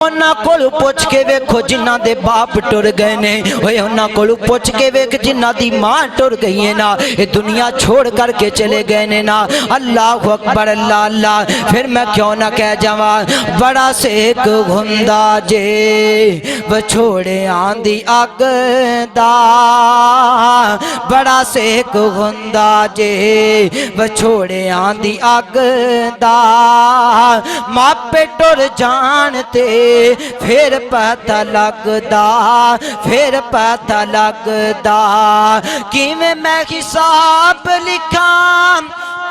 उन्हां कोल पुछ के वेखो जिन्हां दे बाप टुर गए ने, उन्हां कोल पुछ के वेख जिन्हां दी मां टुर गई है ना, ये दुनिया छोड़ करके चले गए ने ना। अल्लाह अकबर अल्लाह अल्लाह। फिर मैं क्यों ना कह जावा, बड़ा सेक हुंदा जे विछोड़ियां दी अग दा, बड़ा सेक हुंदा जे विछोड़ियां दी अग दा। मापे टुर जान ते फिर पता लगदा, फिर पता लगदा। किवें मैं हिसाब लिखा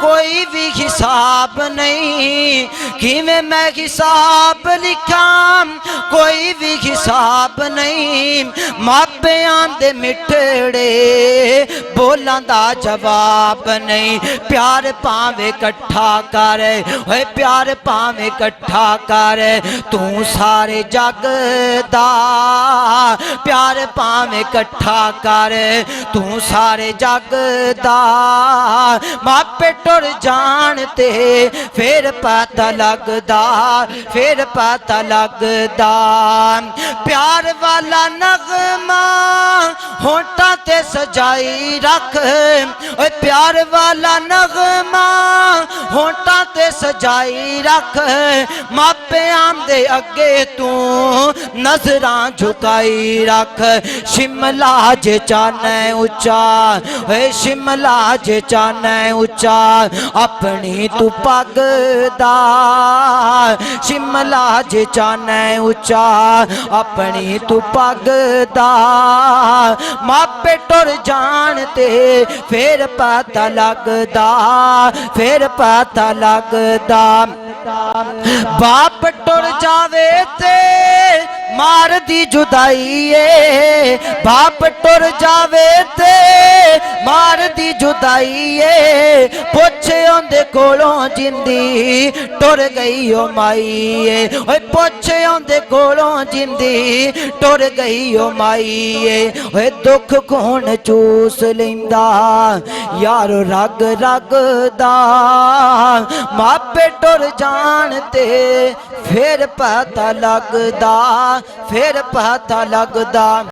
कोई भी हिसाब नहीं, किवें मैं हिसाब लिखा कोई भी हिसाब नहीं। मापियां दे मिठड़े बोलां दा जवाब नहीं। प्यार पावे कट्ठा कर, ओए प्यार पावे कट्ठा कर, तू सारे जग दा। प्यार पावे कट्ठा कर, तू सारे जग दा। मापे टुर जान ते फिर पता लगदा, फिर पता लगदा। प्यार वाला नगमा होंठा ते सजाई रख, ओए प्यार वाला नगमा होंठा ते सजाई रख। मापियां दे अगे तू नजरां झुकाई रख। शिमला जे चाहना उच्चा, ओए शिमला जे चाहना उच्चा, अपनी तू पग दा। शिमला जे चाहना उच्चा, अपनी तू पग दा। मापे टुर जान ते फिर पता लगदा, फिर पता लगदा। बाप टुर जावे ते मार दी जुदाई है, बाप टुर जावे ते मार दी जुदाई है। पुछ आंदे कोलों जिंदी टुर गई ओ माई है, ओए पुछ आंदे कोलों जिंदी टुर गई ओ माई है। ओए दुख कौन चूस लैंदा यार रग रग दा। मापे टुर जान ते फिर पता लगदा, फिर पता लगदा।